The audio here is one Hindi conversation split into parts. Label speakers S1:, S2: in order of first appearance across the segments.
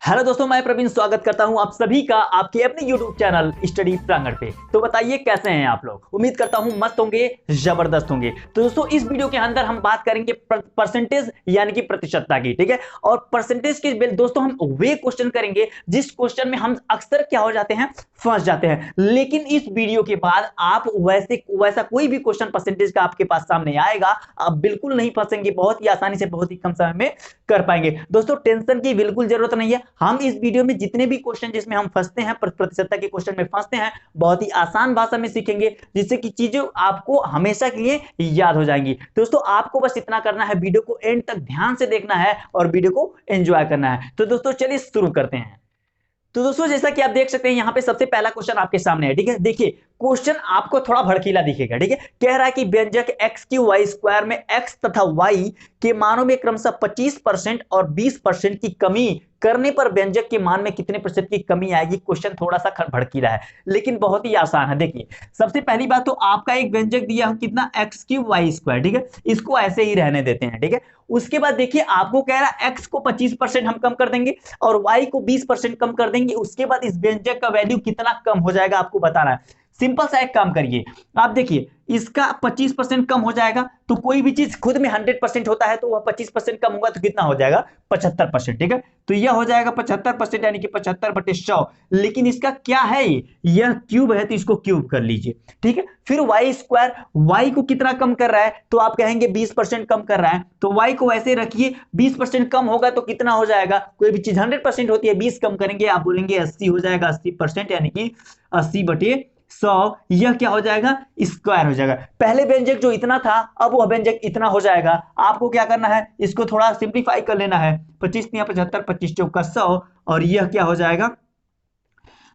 S1: हेलो दोस्तों, मैं प्रवीण स्वागत करता हूं आप सभी का आपके अपने YouTube चैनल स्टडी प्रांगण पे। तो बताइए कैसे हैं आप लोग। उम्मीद करता हूं मस्त होंगे, जबरदस्त होंगे। तो दोस्तों इस वीडियो के अंदर हम बात करेंगे परसेंटेज यानी कि प्रतिशतता की, ठीक है। और परसेंटेज के दोस्तों हम वे क्वेश्चन करेंगे जिस क्वेश्चन में हम अक्सर क्या हो जाते हैं, फंस जाते हैं। लेकिन इस वीडियो के बाद आप वैसा कोई भी क्वेश्चन परसेंटेज का आपके पास सामने आएगा, आप बिल्कुल नहीं फंसेंगे, बहुत ही आसानी से बहुत ही कम समय में कर पाएंगे। दोस्तों टेंशन की बिल्कुल जरूरत नहीं है। हम इस वीडियो में जितने भी क्वेश्चन जिसमें हम फंसते हैं, प्रतिशतता के क्वेश्चन में फंसते हैं, बहुत ही आसान भाषा में सीखेंगे जिससे कि चीजें आपको हमेशा के लिए याद हो जाएंगी। दोस्तों आपको बस इतना करना है, वीडियो को एंड तक ध्यान से देखना है और वीडियो को एंजॉय करना है। तो दोस्तों चलिए शुरू करते हैं। तो दोस्तों जैसा कि आप देख सकते हैं, यहां पे सबसे पहला क्वेश्चन आपके सामने है, ठीक है। देखिए क्वेश्चन आपको थोड़ा भड़कीला दिखेगा, ठीक है। कह रहा है कि व्यंजक एक्स क्यू वाई स्क्वायर में एक्स तथा वाई के मानों में क्रमशः 25% और 20% की कमी करने पर व्यंजक के मान में कितने प्रतिशत की कमी आएगी। क्वेश्चन थोड़ा सा भड़कीला है लेकिन बहुत ही आसान है। देखिए सबसे पहली बात तो आपका एक व्यंजक दिया हो कितना, एक्स क्यू वाई स्क्वायर, ठीक है। इसको ऐसे ही रहने देते हैं, ठीक है। उसके बाद देखिए आपको कह रहा है एक्स को 25% हम कम कर देंगे और वाई को 20% कम कर देंगे। उसके बाद इस व्यंजक का वैल्यू कितना कम हो जाएगा आपको बताना है। सिंपल सा एक काम करिए, आप देखिए इसका 25% कम हो जाएगा तो कोई भी चीज खुद में 100% होता है तो वह 25% कम होगा तो कितना हो जाएगा, 75%, ठीक है। तो यह हो जाएगा 75% यानी कि 75/100। लेकिन इसका क्या है, यह क्यूब है तो इसको क्यूब कर लीजिए, ठीक है। फिर वाई स्क्वायर, वाई को कितना कम कर रहा है तो आप कहेंगे 20% कम कर रहा है, तो वाई को वैसे रखिए, 20% कम होगा तो कितना हो जाएगा, कोई भी चीज 100% होती है, 20 कम करेंगे आप बोलेंगे 80 हो जाएगा, 80% यानी कि 80/100। यह क्या हो जाएगा, स्क्वायर हो जाएगा। पहले व्यंजक जो इतना था अब वह व्यंजक इतना हो जाएगा। आपको क्या करना है, इसको थोड़ा सिंप्लीफाई कर लेना है। 25 × 75, 25 × 100 और यह क्या हो जाएगा,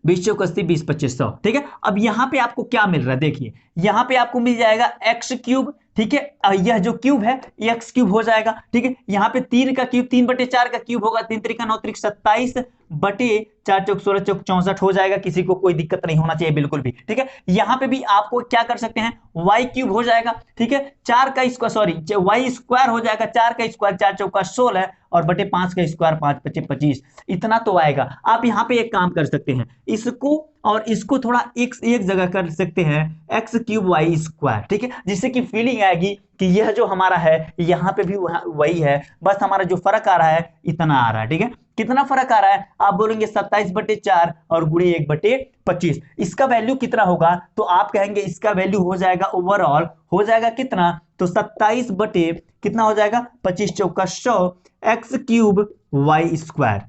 S1: 20 × 80, 20, 2500, ठीक है। अब यहां पे आपको क्या मिल रहा है, देखिए यहां पे आपको मिल जाएगा एक्स क्यूब, ठीक है। यह जो क्यूब है एक्स क्यूब हो जाएगा, ठीक है। यहाँ पे 3 का क्यूब 3/4 का क्यूब होगा, 3 × 9 = 27 बटे 4 × 16 = 64 हो जाएगा। किसी को कोई दिक्कत नहीं होना चाहिए बिल्कुल भी, ठीक है। यहाँ पे भी आपको क्या कर सकते हैं, वाई क्यूब हो जाएगा, ठीक है। 4 का स्क्वायर, सॉरी वाई स्क्वायर हो जाएगा, 4 का स्क्वायर 4 × 4 = 16 और बटे 5 का स्क्वायर 5 × 5 = 25। इतना तो आएगा। आप यहाँ पे एक काम कर सकते हैं, इसको और इसको थोड़ा एक जगह कर सकते हैं, एक्स क्यूब वाई स्क्वायर, ठीक है। जिससे कि फीलिंग आएगी कि यह जो हमारा है यहाँ पे भी वही है, बस हमारा जो फर्क आ रहा है इतना आ रहा है, ठीक है। कितना फर्क आ रहा है, आप बोलेंगे 27/4 और गुणे 1/25। इसका वैल्यू कितना होगा तो आप कहेंगे इसका वैल्यू हो जाएगा ओवरऑल हो जाएगा कितना, तो 27 बटे कितना हो जाएगा, 25 × 4 = 100 एक्स क्यूब वाई स्क्वायर,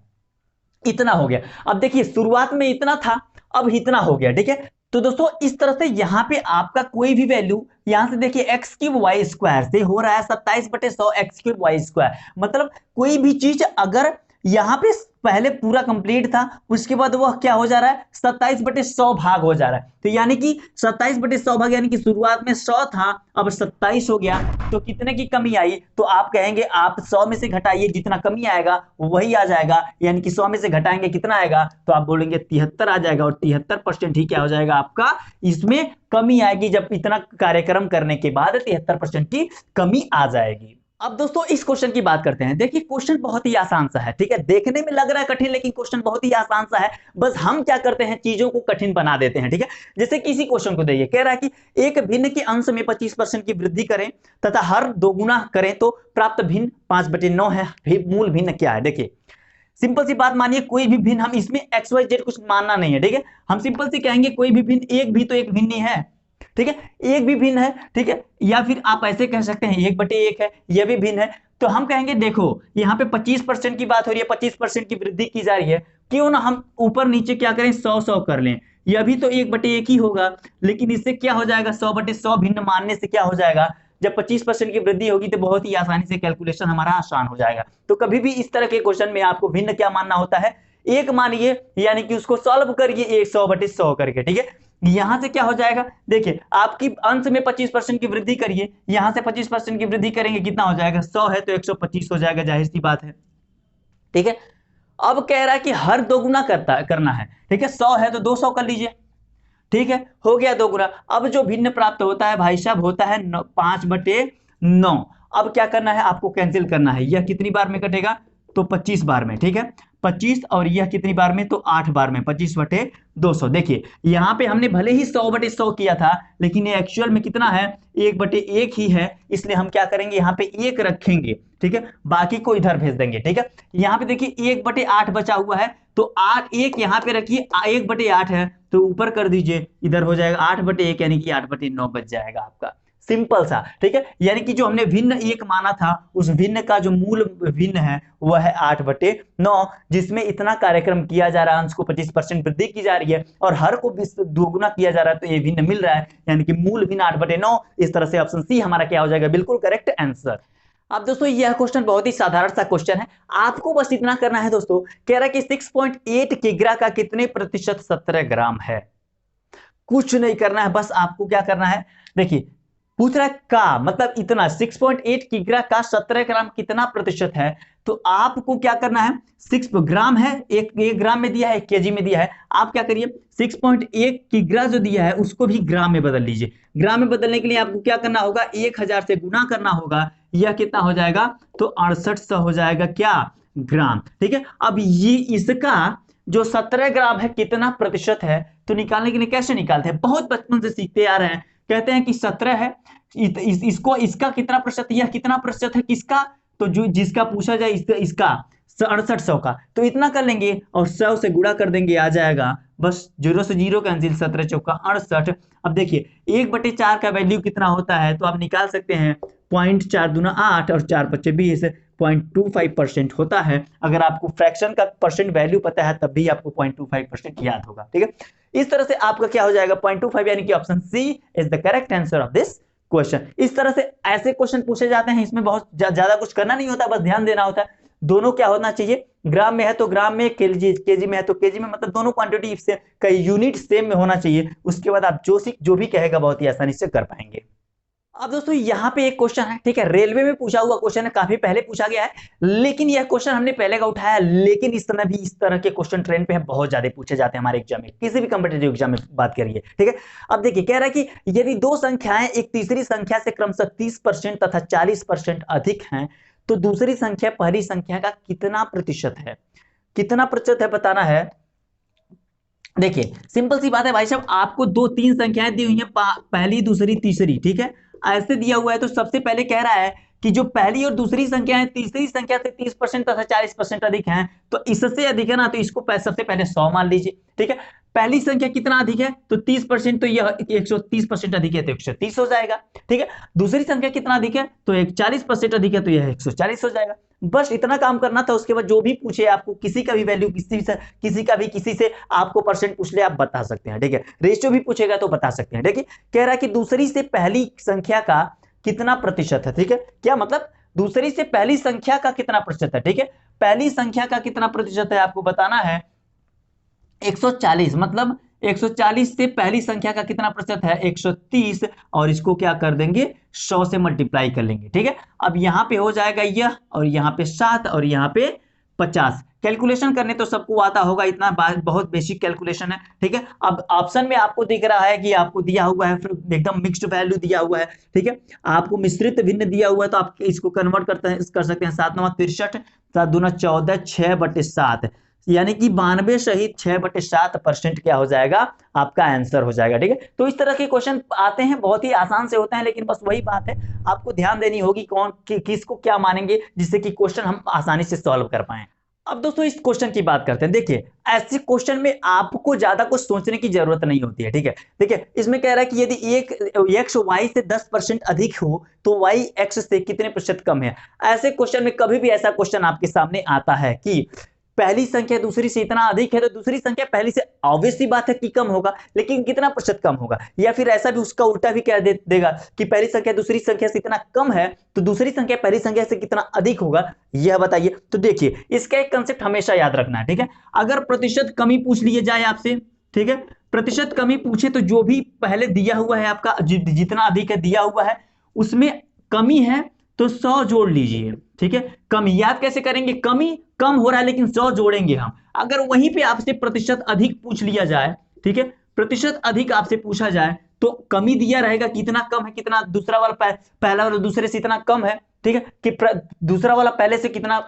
S1: इतना हो गया। अब देखिए शुरुआत में इतना था अब इतना हो गया, ठीक है। तो दोस्तों इस तरह से यहां पे आपका कोई भी वैल्यू, यहां से देखिए एक्स क्यूब वाई स्क्वायर से हो रहा है 27/100 एक्स क्यूब वाई स्क्वायर। मतलब कोई भी चीज अगर यहां पे पहले पूरा कंप्लीट था उसके बाद वह क्या हो जा रहा है, 27/100 भाग हो जा रहा है। तो यानी कि 27/100 भाग यानी कि शुरुआत में 100 था अब 27 हो गया, तो कितने की कमी आई, तो आप कहेंगे आप 100 में से घटाइए, जितना कमी आएगा वही आ जाएगा। यानी कि 100 में से घटाएंगे कितना आएगा, तो आप बोलेंगे 73 आ जाएगा और 73% ही क्या हो जाएगा आपका, इसमें कमी आएगी। जब इतना कार्यक्रम करने के बाद 73% की कमी आ जाएगी। अब दोस्तों इस क्वेश्चन की बात करते हैं। देखिए क्वेश्चन बहुत ही आसान सा है, ठीक है। देखने में लग रहा है कठिन लेकिन क्वेश्चन बहुत ही आसान सा है। बस हम क्या करते हैं, चीजों को कठिन बना देते हैं, ठीक है। जैसे किसी क्वेश्चन को देखिए, कह रहा है कि एक भिन्न के अंश में 25% की वृद्धि करें तथा हर दोगुना करें तो प्राप्त भिन्न 5/9 है। मूल भिन्न क्या है, देखिए सिंपल सी बात मानिए, कोई भी भिन्न, हम इसमें एक्स वाई जेड कुछ मानना नहीं है, ठीक है। हम सिंपल सी कहेंगे कोई भी भिन्न, एक भी तो एक भिन्न ही है, ठीक है। एक भी भिन्न है, ठीक है। या फिर आप ऐसे कह सकते हैं 1/1 है, यह भी भिन्न है। तो हम कहेंगे देखो यहाँ पे 25% की बात हो रही है, 25% की वृद्धि की जा रही है, क्यों ना हम ऊपर नीचे क्या करें, 100-100 कर लें। यह भी तो 1/1 ही होगा, लेकिन इससे क्या हो जाएगा, 100/100 भिन्न मानने से क्या हो जाएगा, जब 25% की वृद्धि होगी तो बहुत ही आसानी से कैलकुलेशन हमारा आसान हो जाएगा। तो कभी भी इस तरह के क्वेश्चन में आपको भिन्न क्या मानना होता है, एक मानिए, यानी कि उसको सॉल्व करिए 100/100 करके, ठीक है। यहां से क्या हो जाएगा, देखिए आपकी अंश में 25% की वृद्धि करिए, यहां से 25% की वृद्धि करेंगे कितना हो जाएगा, 100 है तो 125 हो जाएगा, जाहिर सी बात है, ठीक है। अब कह रहा है कि हर दोगुना करना है, ठीक है। 100 है तो 200 कर लीजिए, ठीक है, हो गया दोगुना। अब जो भिन्न प्राप्त होता है भाई साहब होता है 5/9। अब क्या करना है, आपको कैंसिल करना है, यह कितनी बार में कटेगा, तो 25 बार में, ठीक है। 25 और यह कितनी बार में, तो 8 बार में, 25/200। देखिए यहाँ पे हमने भले ही 100/100 किया था, लेकिन ये एक्चुअल में कितना है, 1/1 ही है, इसलिए हम क्या करेंगे, यहाँ पे 1 रखेंगे, ठीक है, बाकी को इधर भेज देंगे, ठीक है। यहाँ पे देखिए 1/8 बचा हुआ है, तो 8 1 यहाँ पे रखिए, 1/8 है तो ऊपर कर दीजिए, इधर हो जाएगा 8/1 यानी कि 8/9 बच जाएगा आपका, सिंपल सा, ठीक है। यानी कि जो हमने भिन्न 1 माना था, उस भिन्न का जो मूल भिन्न है वह है 8/9, जिसमें इतना कार्यक्रम किया जा रहा है, अंश को 25% वृद्धि की जा रही है और हर को 20 दोगुना किया जा रहा है, तो ये भिन्न मिल रहा है, यानी कि मूल भिन्न 8/9। इस तरह से ऑप्शन सी हमारा क्या हो जाएगा, बिल्कुल करेक्ट आंसर। अब दोस्तों यह क्वेश्चन बहुत ही साधारण सा क्वेश्चन है, आपको बस इतना करना है दोस्तों, कह रहा है कि 6.8 किग्रा का कितने प्रतिशत 17 ग्राम है। कुछ नहीं करना है, बस आपको क्या करना है, देखिए पूछ रहा है का मतलब इतना, 6.8 किग्रा का 17 ग्राम कितना प्रतिशत है, तो आपको क्या करना है, 6 ग्राम है, एक ग्राम में दिया है, 1 केजी में दिया है, आप क्या करिए 6.1 किग्रा जो दिया है उसको भी ग्राम में बदल लीजिए। ग्राम में बदलने के लिए आपको क्या करना होगा, 1000 से गुना करना होगा, यह कितना हो जाएगा, तो 6800 हो जाएगा क्या, ग्राम, ठीक है। अब ये इसका जो 17 ग्राम है कितना प्रतिशत है, तो निकालने के लिए कैसे निकालते हैं, बहुत बचपन से सीखते आ रहे हैं, कहते हैं कि 17 है, इसको इसका कितना प्रतिशत, यह कितना प्रतिशत है किसका, तो जो जिसका पूछा जाए इसका 6800 का, तो इतना कर लेंगे और 100 से गुणा कर देंगे, आ जाएगा बस 0 से 0 कैंसिल, 17 चौका 68। अब देखिए 1/4 का वैल्यू कितना होता है, तो आप निकाल सकते हैं 0.4 दूना 8 और 4 5 20, 0.25% होता है। अगर आपको फ्रैक्शन का परसेंट वैल्यू पता है तब भी आपको 0.25% याद होगा, ठीक है। इस तरह से आपका क्या हो जाएगा 0.25, यानी कि option C is the correct answer of this question. इस तरह से ऐसे क्वेश्चन पूछे जाते हैं, इसमें बहुत ज्यादा कुछ करना नहीं होता, बस ध्यान देना होता है। दोनों क्या होना चाहिए, ग्राम में है तो ग्राम में, केजी में है तो केजी में, मतलब दोनों क्वांटिटी से कई यूनिट सेम में होना चाहिए। उसके बाद आप जो भी कहेगा बहुत ही आसानी से कर पाएंगे। अब दोस्तों यहाँ पे एक क्वेश्चन है, ठीक है, रेलवे में पूछा हुआ क्वेश्चन है, काफी पहले पूछा गया है, लेकिन यह क्वेश्चन हमने पहले का उठाया, लेकिन इस समय भी इस तरह के क्वेश्चन ट्रेंड पे है, बहुत ज्यादा पूछे जाते हैं हमारे एग्जाम में, किसी भी कॉम्पिटेटिव एग्जाम में बात करिए, ठीक है। अब देखिए कह रहा है कि यदि दो संख्याएं एक तीसरी संख्या से क्रमशः 30% तथा 40% अधिक हैं, तो दूसरी संख्या पहली संख्या का कितना प्रतिशत है, कितना प्रतिशत है बताना है। देखिए सिंपल सी बात है भाई साहब, आपको 2-3 संख्याएं दी हुई हैं, पहली दूसरी तीसरी, ठीक है, ऐसे दिया हुआ है, तो सबसे पहले कह रहा है कि जो पहली और दूसरी संख्या है तीसरी संख्या से 30% तथा 40% अधिक हैं, तो इससे अधिक है ना, तो इसको सबसे पहले 100 मान लीजिए, ठीक है। पहली संख्या कितना अधिक है, तो 30%, तो यह 130% अधिक है तो 130 हो जाएगा, ठीक है। दूसरी संख्या कितना अधिक है, तो 40% अधिक है तो यह 140 हो जाएगा। बस इतना काम करना था, उसके बाद जो भी पूछे आपको, किसी का भी वैल्यू, किसी से आपको परसेंट पूछ ले आप बता सकते हैं, ठीक है। रेशियो भी पूछेगा तो बता सकते हैं, ठीक है। कह रहा है कि दूसरी से पहली संख्या का कितना प्रतिशत है, ठीक है, क्या मतलब दूसरी से पहली संख्या का कितना प्रतिशत है, ठीक है। पहली संख्या का कितना प्रतिशत है आपको बताना है 140, मतलब 140 से पहली संख्या का कितना प्रतिशत है 130, और इसको क्या कर देंगे 100 से मल्टीप्लाई कर लेंगे, ठीक है। अब यहाँ पे हो जाएगा यह, और यहाँ पे 7 और यहाँ पे 50। कैलकुलेशन करने तो सबको आता होगा, इतना बहुत बेसिक कैलकुलेशन है, ठीक है। अब ऑप्शन में आपको दिख रहा है कि आपको दिया हुआ है एकदम मिक्स्ड वैल्यू दिया हुआ है, ठीक है। आपको मिश्रित भिन्न दिया हुआ है, तो आप इसको कन्वर्ट कर सकते हैं, 7 9 63, 7 दूना 14, 6/7, यानी कि 92 सहित 6/7% क्या हो जाएगा आपका आंसर हो जाएगा, ठीक है। तो इस तरह के क्वेश्चन आते हैं, बहुत ही आसान से होते हैं, लेकिन बस वही बात है, आपको ध्यान देनी होगी कौन किसको क्या मानेंगे, जिससे कि क्वेश्चन हम आसानी से सॉल्व कर पाए। अब दोस्तों इस क्वेश्चन की बात करते हैं। देखिए ऐसे क्वेश्चन में आपको ज्यादा कुछ सोचने की जरूरत नहीं होती है, ठीक है। देखिए इसमें कह रहा है कि यदि एक x y से 10% अधिक हो तो y x से कितने प्रतिशत कम है। ऐसे क्वेश्चन में कभी भी ऐसा क्वेश्चन आपके सामने आता है कि पहली संख्या दूसरी से इतना अधिक है, तो दूसरी संख्या पहली से ऑब्वियस सी बात है कि कम होगा, लेकिन कितना प्रतिशत कम होगा। या फिर ऐसा भी उसका उल्टा भी कह देगा कि पहली संख्या दूसरी संख्या से इतना कम है, तो दूसरी संख्या पहली संख्या से कितना अधिक होगा, यह बताइए। तो देखिए इसका एक कंसेप्ट हमेशा याद रखना है, ठीक है। अगर प्रतिशत कमी पूछ लिए जाए आपसे, ठीक है, प्रतिशत कमी पूछे तो जो भी पहले दिया हुआ है आपका जितना अधिक है दिया हुआ है उसमें कमी है तो 100 जोड़ लीजिए, ठीक है। कमी याद कैसे करेंगे, कमी कम हो रहा है लेकिन 100 जोड़ेंगे हम। अगर वहीं पे आपसे प्रतिशत अधिक पूछ लिया जाए, ठीक है, प्रतिशत अधिक आपसे पूछा जाए तो कमी दिया रहेगा कितना कम है, कितना दूसरा वाला पहला वाला दूसरे से इतना कम है, ठीक है, कि दूसरा वाला पहले से कितना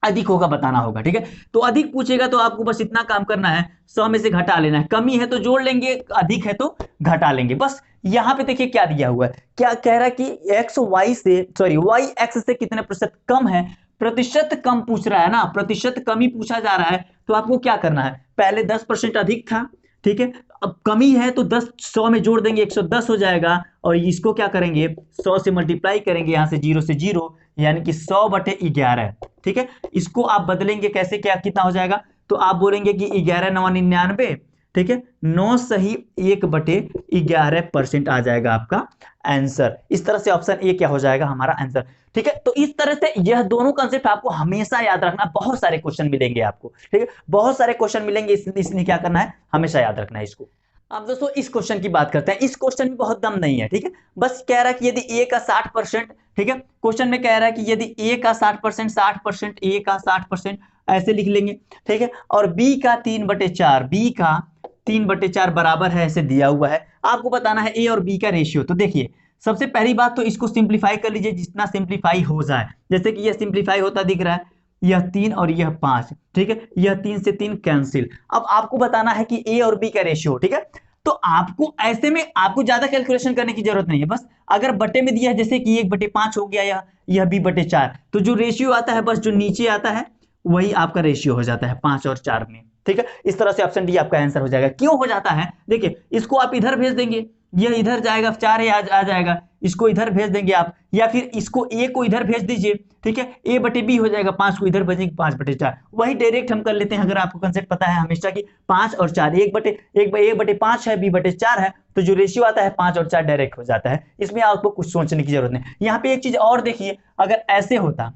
S1: अधिक होगा बताना होगा, ठीक है। तो अधिक पूछेगा तो आपको बस इतना काम करना है, 100 में से घटा लेना है, कमी है तो जोड़ लेंगे, अधिक है तो घटा लेंगे, बस। यहाँ पे देखिए क्या दिया हुआ है, क्या कह रहा है कि एक्स वाई से सॉरी वाई एक्स से कितने प्रतिशत कम है, प्रतिशत कम पूछ रहा है ना, प्रतिशत कमी पूछा जा रहा है। तो आपको क्या करना है, पहले 10% अधिक था, ठीक है, अब कमी है तो 10 100 में जोड़ देंगे 110 हो जाएगा, और इसको क्या करेंगे 100 से मल्टीप्लाई करेंगे, यहां से 0 से 0 यानी कि 100/11, ठीक है। इसको आप बदलेंगे कैसे, क्या कितना हो जाएगा, तो आप बोलेंगे कि 11×9 = 99, ठीक है, 9 सही 1/11% आ जाएगा आपका आंसर। इस तरह से ऑप्शन ए क्या हो जाएगा हमारा आंसर, ठीक है। तो इस तरह से यह दोनों कंसेप्ट आपको हमेशा याद रखना, बहुत सारे क्वेश्चन मिलेंगे आपको, ठीक है, बहुत सारे क्वेश्चन मिलेंगे, इसलिए क्या करना है, हमेशा याद रखना है इसको। अब दोस्तों इस क्वेश्चन की बात करते हैं, इस क्वेश्चन में बहुत दम नहीं है, ठीक है, बस कह रहा है कि यदि ए का 60%, ठीक है, क्वेश्चन में कह रहा है कि यदि ए का 60%, 60%, ए का 60% ऐसे लिख लेंगे, ठीक है, और बी का 3/4, बी का 3/4 बराबर है, ऐसे दिया हुआ है, आपको बताना है ए और बी का रेशियो। तो देखिए सबसे पहली बात तो इसको सिंप्लीफाई कर लीजिए, जितना सिंप्लीफाई हो जाए, जैसे कि यह सिंप्लीफाई होता दिख रहा है, यह 3 और यह 5, ठीक है, यह 3 से 3 कैंसिल। अब आपको बताना है कि ए और बी का रेशियो, ठीक है, तो आपको ऐसे में आपको ज्यादा कैलकुलेशन करने की जरूरत नहीं है, बस अगर बटे में दिया है जैसे कि 1/5 हो गया, यह b/4, तो जो रेशियो आता है बस जो नीचे आता है वही आपका रेशियो हो जाता है 5 और 4 में, ठीक है। इस तरह से ऑप्शन डी आपका आंसर हो जाएगा। क्यों हो जाता है, देखिए इसको आप इधर भेज देंगे, यह इधर जाएगा 4 आ जाएगा, इसको इधर भेज देंगे आप, या फिर इसको ए को इधर भेज दीजिए, ठीक है, a/b हो जाएगा, 5 को इधर भेजेंगे 5/4, वही डायरेक्ट हम कर लेते हैं। अगर आपको कंसेप्ट पता है हमेशा कि 5 और 4 1/5 है, b/4 है, तो जो रेशियो आता है 5 और 4 डायरेक्ट हो जाता है, इसमें आपको कुछ सोचने की जरूरत नहीं। यहाँ पे एक चीज और देखिए, अगर ऐसे होता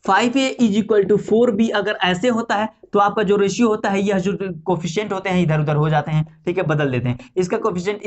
S1: 5a = 4b, अगर ऐसे होता है तो आपका जो रेशियो होता है, यह जो कोफिशिएंट होते हैं इधर उधर हो जाते हैं, ठीक है, बदल देते हैं, इसका कोफिशिएंट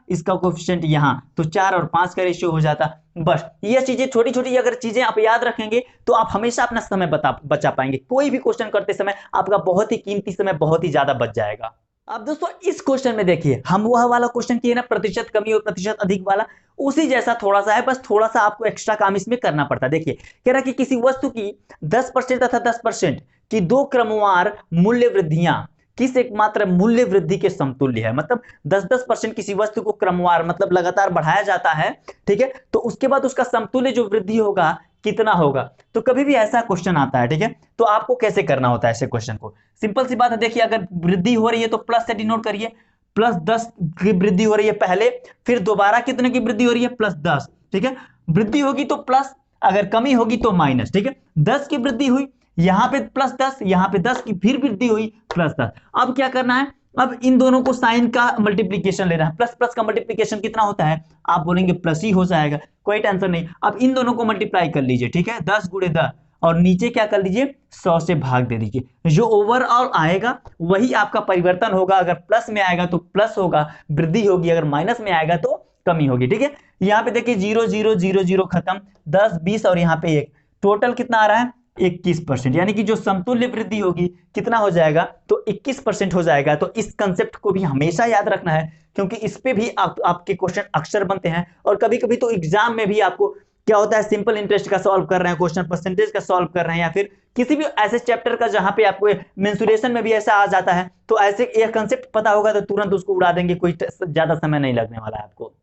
S1: इसका कोफिशिएंट यहाँ, तो 4 और 5 का रेशियो हो जाता। बस ये चीजें छोटी छोटी अगर चीजें आप याद रखेंगे तो आप हमेशा अपना समय बचा पाएंगे, कोई भी क्वेश्चन करते समय आपका बहुत ही कीमती समय बहुत ही ज्यादा बच जाएगा। अब दोस्तों इस क्वेश्चन में देखिए, हम वह वाला क्वेश्चन किए ना, प्रतिशत कमी और प्रतिशत अधिक वाला, उसी जैसा थोड़ा सा है, बस थोड़ा सा आपको एक्स्ट्रा काम इसमें करना पड़ता है। देखिए कह रहा है कि किसी वस्तु की 10% तथा 10% की दो क्रमवार मूल्य वृद्धियां किस एकमात्र मूल्य वृद्धि के समतुल्य है, मतलब 10-10% किसी वस्तु को क्रमवार मतलब लगातार बढ़ाया जाता है, ठीक है, तो उसके बाद उसका समतुल्य जो वृद्धि होगा कितना होगा। तो कभी भी ऐसा क्वेश्चन आता है, ठीक है, तो आपको कैसे करना होता है ऐसे क्वेश्चन को, सिंपल सी बात है। देखिए अगर वृद्धि हो रही है तो प्लस से डिनोट करिए, +10 की वृद्धि हो रही है पहले, फिर दोबारा कितने की वृद्धि हो रही है, +10, ठीक है, वृद्धि होगी तो प्लस, अगर कमी होगी तो माइनस, ठीक है, 10 की वृद्धि हुई, यहां पे +10, यहां पे 10 की फिर वृद्धि हुई +10। अब क्या करना है, अब इन दोनों को साइन का मल्टीप्लीकेशन लेना है, प्लस प्लस का मल्टीप्लीकेशन कितना होता है, आप बोलेंगे प्लस ही हो जाएगा, कोई टेंशन नहीं। अब इन दोनों को मल्टीप्लाई कर लीजिए, ठीक है, 10 × 10, और नीचे क्या कर लीजिए 100 से भाग दे दीजिए, जो ओवरऑल आएगा वही आपका परिवर्तन होगा। अगर प्लस में आएगा तो प्लस होगा, वृद्धि होगी, अगर माइनस में आएगा तो कमी होगी, ठीक है। यहाँ पे देखिए 0 0 0 0 खत्म, 10 20 और यहाँ पे 1, टोटल कितना आ रहा है 21%, यानी कि जो समतुल्य वृद्धि होगी कितना हो जाएगा, तो 21% हो जाएगा। तो इस कंसेप्ट को भी हमेशा याद रखना है, क्योंकि इस पे भी आपके क्वेश्चन अक्सर बनते हैं, और कभी कभी तो एग्जाम में भी आपको क्या होता है, सिंपल इंटरेस्ट का सॉल्व कर रहे हैं क्वेश्चन, परसेंटेज का सॉल्व कर रहे हैं, या फिर किसी भी ऐसे चैप्टर का जहां पे आपको मेंसुरेशन में भी ऐसा आ जाता है, तो ऐसे यह कंसेप्ट पता होगा तो तुरंत उसको उड़ा देंगे, कोई ज्यादा समय नहीं लगने वाला है आपको।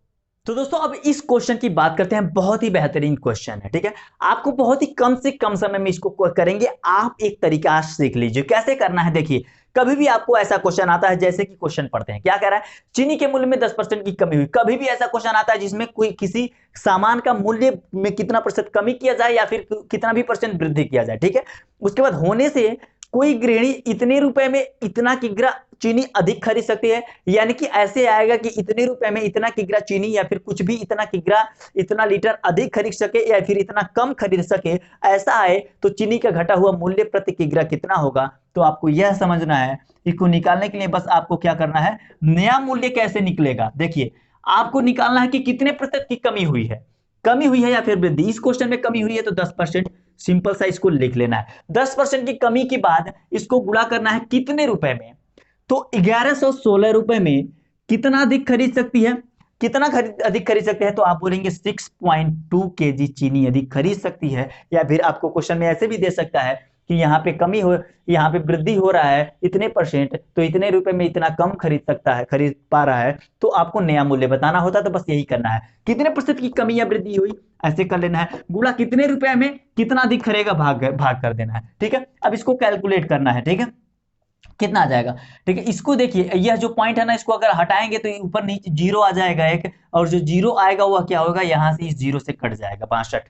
S1: तो दोस्तों अब इस क्वेश्चन की बात करते हैं, बहुत ही बेहतरीन क्वेश्चन है, ठीक है, आपको बहुत ही कम से कम समय में इसको करेंगे। आप एक तरीका सीख लीजिए कैसे करना है। देखिए कभी भी आपको ऐसा क्वेश्चन आता है, जैसे कि क्वेश्चन पढ़ते हैं, क्या कह रहा है, चीनी के मूल्य में 10% की कमी हुई। कभी भी ऐसा क्वेश्चन आता है जिसमें कोई किसी सामान का मूल्य में कितना प्रतिशत कमी किया जाए या फिर कितना भी % वृद्धि किया जाए, ठीक है, उसके बाद होने से कोई गृहिणी इतने रुपए में इतना किग्रा चीनी अधिक खरीद सकती है, यानी कि ऐसे आएगा कि इतने रुपए में इतना किग्रा चीनी या फिर कुछ भी इतना किग्रा इतना लीटर अधिक खरीद सके या फिर इतना कम खरीद सके, ऐसा आए तो चीनी का घटा हुआ मूल्य प्रति किग्रा कितना होगा। तो आपको यह समझना है, इसको निकालने के लिए बस आपको क्या करना है, नया मूल्य कैसे निकलेगा। देखिए आपको निकालना है कि कितने % की कमी हुई है या फिर वृद्धि। इस क्वेश्चन में कमी हुई है तो 10%, सिंपल सा इसको लिख लेना है। 10% की कमी के बाद इसको गुणा करना है कितने रुपए में, तो 1116 रुपए में कितना अधिक खरीद सकती है, कितना अधिक खरीद सकते हैं, तो आप बोलेंगे 6.2 kg चीनी अधिक खरीद सकती है। या फिर आपको क्वेश्चन में ऐसे भी दे सकता है कि यहाँ पे कमी हो, यहाँ पे वृद्धि हो रहा है इतने %, तो इतने रुपए में इतना कम खरीद सकता है, खरीद पा रहा है, तो आपको नया मूल्य बताना होता है। तो बस यही करना है, कितने % की कमी या वृद्धि हुई ऐसे कर लेना है, गुणा कितने रुपए में कितना अधिक खरीदेगा, भाग कर देना है। ठीक है, अब इसको कैलकुलेट करना है। ठीक है, कितना आ जाएगा। ठीक है, इसको देखिए, यह जो पॉइंट है ना, इसको अगर हटाएंगे तो ऊपर नीचे जीरो आ जाएगा एक, और जो जीरो आएगा वह क्या होगा, यहां से इस जीरो से कट जाएगा 62।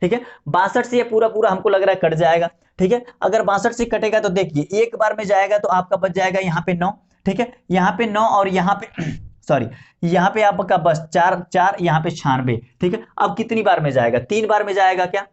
S1: ठीक है, 62 से ये पूरा पूरा हमको लग रहा है कट जाएगा। ठीक है, अगर 62 से कटेगा तो देखिए एक बार में जाएगा तो आपका बच जाएगा यहाँ पे 9। ठीक है, यहाँ पे 9 और यहाँ पे सॉरी, यहाँ पे आपका बस 4 यहाँ पे 96। ठीक है, अब कितनी बार में जाएगा, 3 बार में जाएगा क्या,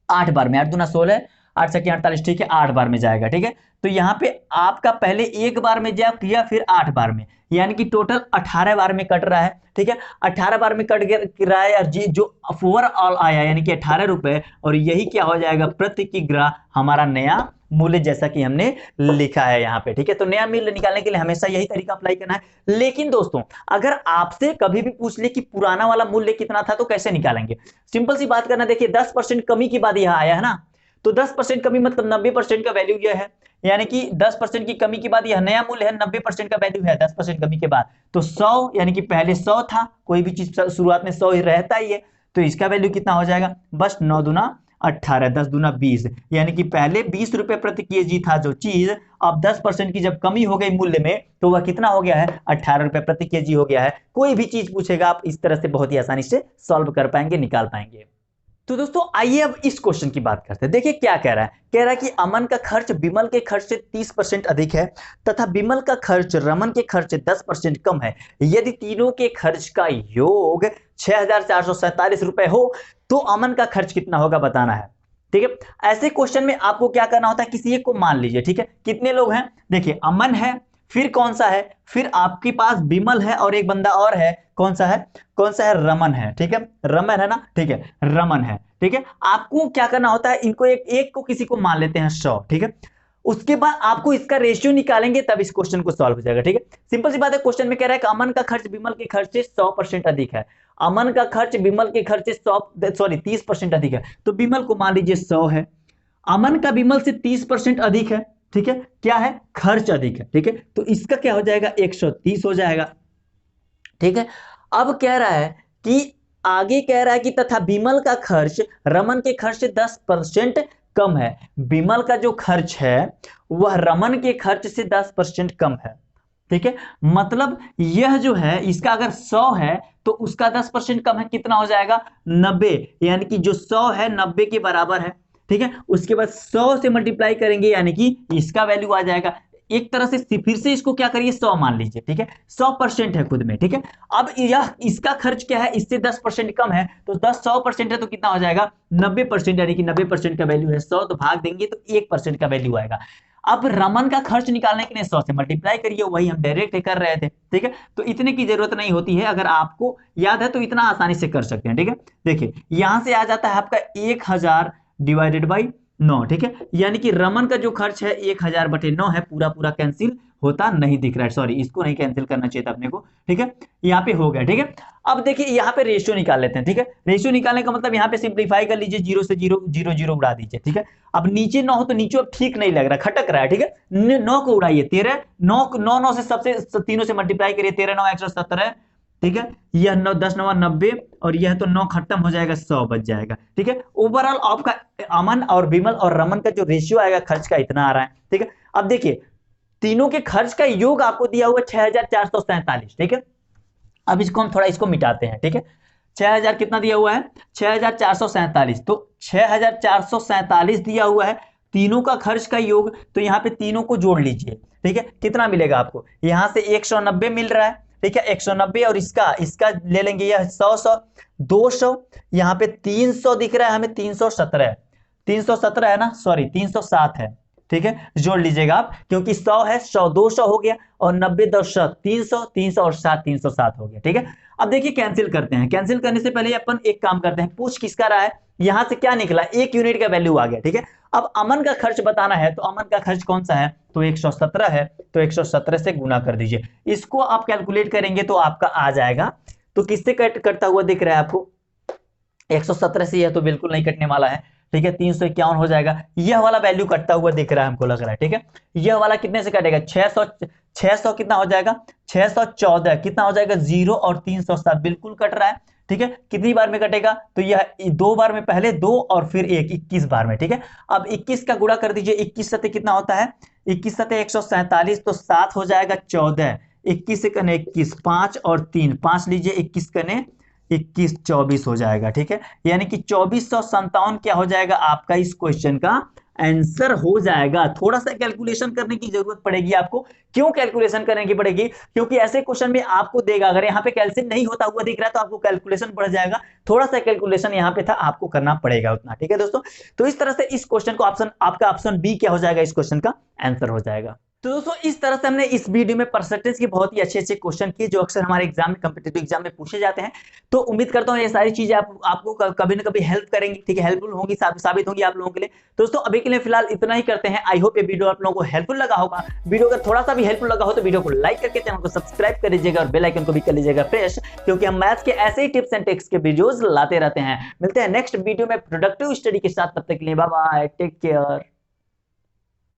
S1: 8 बार में, 8 दूना 16, 8 सके 48। ठीक है, 8 बार में जाएगा। ठीक है, तो यहाँ पे आपका पहले एक बार में जा किया, फिर 8 बार में, यानी कि टोटल 18 बार में कट रहा है। ठीक है, 18 बार में कट रहा है, और जो ओवरऑल आया यानी कि 18 रुपए, और यही क्या हो जाएगा, प्रति किग्रा हमारा नया मूल्य, जैसा कि हमने लिखा है यहाँ पे। ठीक है, तो नया मूल्य निकालने के लिए हमेशा यही तरीका अप्लाई करना है। लेकिन दोस्तों, अगर आपसे कभी भी पूछ ले कि पुराना वाला मूल्य कितना था, तो कैसे निकालेंगे, सिंपल सी बात करना। देखिए 10% कमी के बाद यह आया है ना, तो 10% कमी मतलब 90% का वैल्यू यह है, यानी कि 10% की कमी के बाद यह नया मूल्य है, 90% का वैल्यू है 10% कमी के बाद, तो 100, यानी कि पहले 100 था, कोई भी चीज शुरुआत में 100 ही रहता ही है, तो इसका वैल्यू कितना हो जाएगा, बस 9 दूना 18, 10 दूना 20, यानी कि पहले 20 रुपए प्रति केजी था जो चीज, अब 10% की जब कमी हो गई मूल्य में, तो वह कितना हो गया है, 18 रुपए प्रति केजी हो गया है। कोई भी चीज पूछेगा आप इस तरह से बहुत ही आसानी से सॉल्व कर पाएंगे, निकाल पाएंगे। तो दोस्तों आइए अब इस क्वेश्चन की बात करते हैं। देखिए क्या कह रहा है, कह रहा है कि अमन का खर्च विमल के खर्च से 30% अधिक है, तथा विमल का खर्च रमन के खर्च से 10% कम है। यदि तीनों के खर्च का योग 6447 रुपए हो, तो अमन का खर्च कितना होगा बताना है। ठीक है, ऐसे क्वेश्चन में आपको क्या करना होता है, किसी एक को मान लीजिए। ठीक है, कितने लोग हैं, देखिए अमन है, फिर कौन सा है, फिर आपके पास विमल है, और एक बंदा और है, कौन सा है, कौन सा है, रमन है। ठीक है, रमन है ना, ठीक है, रमन है। ठीक है, आपको क्या करना होता है, इनको एक को किसी को मान लेते हैं 100। ठीक है, उसके बाद आपको इसका रेशियो निकालेंगे, तब इस क्वेश्चन को सॉल्व हो जाएगा। ठीक है, सिंपल सी बात है, क्वेश्चन में कह रहा है कि अमन का खर्च विमल के खर्च से 100% अधिक है। अमन का खर्च विमल के खर्च से 30% अधिक है, तो विमल को मान लीजिए 100 है, अमन का विमल से 30% अधिक है। ठीक है, क्या है, खर्च अधिक है। ठीक है, तो इसका क्या हो जाएगा, 130 हो जाएगा। ठीक है, अब कह रहा है कि आगे कह रहा है कि तथा विमल का खर्च रमन के खर्च से 10% कम है। विमल का जो खर्च है वह रमन के खर्च से 10% कम है। ठीक है, मतलब यह जो है, इसका अगर 100 है तो उसका 10% कम है, कितना हो जाएगा, 90, यानी कि जो 100 है 90 के बराबर है। ठीक है, उसके बाद 100 से मल्टीप्लाई करेंगे, यानी कि इसका वैल्यू आ जाएगा, एक तरह से फिर से इसको क्या करिए, 100 मान लीजिए। ठीक है, 100% है खुद में। ठीक है, अब यह इसका खर्च क्या है, इससे 10% कम है, तो 100% है तो कितना हो जाएगा, 90%, यानी कि 90% का वैल्यू है 100, तो भाग देंगे तो 1% का वैल्यू आएगा। अब रमन का खर्च निकालने के लिए 100 से मल्टीप्लाई करिए, वही हम डायरेक्ट कर रहे थे। ठीक है, तो इतने की जरूरत नहीं होती है, अगर आपको याद है तो इतना आसानी से कर सकते हैं। ठीक है, देखिए यहां से आ जाता है आपका 1000 डिवाइडेड बाई 9। ठीक है, यानी कि रमन का जो खर्च है 1000/9 है, पूरा पूरा कैंसिल होता नहीं दिख रहा है, सॉरी इसको नहीं कैंसिल करना चाहिए था अपने को। ठीक है, यहाँ पे हो गया। ठीक है, अब देखिए यहाँ पे रेशियो निकाल लेते हैं। ठीक है, रेशियो निकालने का मतलब यहाँ पे सिंप्लीफाई कर लीजिए, 0 से 0 0 0 उड़ा दीजिए। ठीक है, अब नीचे 9 हो तो नीचे अब ठीक नहीं लग रहा, खटक रहा है। ठीक है, 9 को उड़ाइए, 13, 9 से सबसे तीनों से मल्टीप्लाई करिए, 13 9 117। ठीक है, यह 9 10 9 90, और यह तो 9 खत्म हो जाएगा, 100 बच जाएगा। ठीक है, ओवरऑल आपका अमन और विमल और रमन का जो रेशियो आएगा खर्च का इतना आ रहा है। ठीक है, अब देखिए तीनों के खर्च का योग आपको दिया हुआ 6447। ठीक है, अब इसको हम थोड़ा इसको मिटाते हैं। ठीक है, 6000 कितना दिया हुआ है, 6447, तो 6447 दिया हुआ है, तीनों का खर्च का योग, तो यहाँ पे तीनों को जोड़ लीजिए। ठीक है, कितना मिलेगा आपको, यहां से 190 मिल रहा है। ठीक है, 190, और इसका ले लेंगे यह 100 200, यहाँ पे 300 दिख रहा है हमें, 317 है ना, सॉरी 307 है। ठीक है, जोड़ लीजिएगा आप, क्योंकि 100 है, 100 200 हो गया, और 90 10 300, 300 और 7 307 हो गया। ठीक है, अब देखिए कैंसिल करते हैं, कैंसिल करने से पहले अपन एक काम करते हैं, पूछ किसका रहा है, यहां से क्या निकला, 1 यूनिट का वैल्यू आ गया। ठीक है, अब अमन का खर्च बताना है, तो अमन का खर्च कौन सा है, तो 117 है, तो 117 से गुना कर दीजिए। इसको आप कैलकुलेट करेंगे तो आपका आ जाएगा, तो किससे कटता हुआ दिख रहा है आपको, 117 से यह तो बिल्कुल नहीं कटने वाला है, ठीक है, 351 हो जाएगा, यह वाला वैल्यू कटता हुआ दिख रहा है हमको लग रहा है, ठीक है। यह वाला कितने से कटेगा, 600 कितना हो जाएगा, 614 कितना हो जाएगा, 0 और 307 बिल्कुल कट रहा है, ठीक है। कितनी बार में कटेगा, तो यह 2 बार में, पहले 2 और फिर 1, 21 बार में, ठीक है। अब 21 का गुणा कर दीजिए, 21 सते कितना होता है, 21 सते 147, तो 7 हो जाएगा 14, 21 से कने 21, 5 और 3, 5 लीजिए, 21 कने 21, 24 हो जाएगा, ठीक है। यानी कि 2457 क्या हो जाएगा आपका इस क्वेश्चन का आंसर हो जाएगा। थोड़ा सा कैलकुलेशन करने की जरूरत पड़ेगी आपको। क्यों कैलकुलेशन करने की पड़ेगी, क्योंकि ऐसे क्वेश्चन में आपको देगा, अगर यहाँ पे कैल्सियम नहीं होता हुआ दिख रहा है तो आपको कैलकुलेशन बढ़ जाएगा, थोड़ा सा कैलकुलेशन यहाँ पे था, आपको करना पड़ेगा उतना, ठीक है दोस्तों। तो इस तरह से इस क्वेश्चन को आपका ऑप्शन बी क्या हो जाएगा, इस क्वेश्चन का आंसर हो जाएगा। तो दोस्तों इस तरह से हमने इस वीडियो में परसेंटेज के बहुत ही अच्छे अच्छे क्वेश्चन किए जो अक्सर हमारे एग्जाम में, कॉम्पिटिटिव एग्जाम में पूछे जाते हैं। तो उम्मीद करता हूं ये सारी चीजें आपको कभी ना कभी हेल्प करेंगी, ठीक है, हेल्पफुल होंगी, साबित होंगी आप लोगों के लिए। दोस्तों अभी के लिए फिलहाल इतना ही करते हैं। आई होप ये वीडियो आप लोगों को हेल्पफुल लगा होगा। वीडियो अगर थोड़ा सा भी हेल्पफुल लगा हो तो वीडियो को लाइक करके चैनल को सब्सक्राइब कर लीजिएगा और बेल आइकन को भी कर लीजिएगा प्रेस, क्योंकि हम मैथ्स के ऐसे ही टिप्स एंड ट्रिक्स के वीडियोस लाते रहते हैं। मिलते हैं नेक्स्ट वीडियो में प्रोडक्टिव स्टडी के साथ, तब तक के लिए बाय बाय, टेक केयर।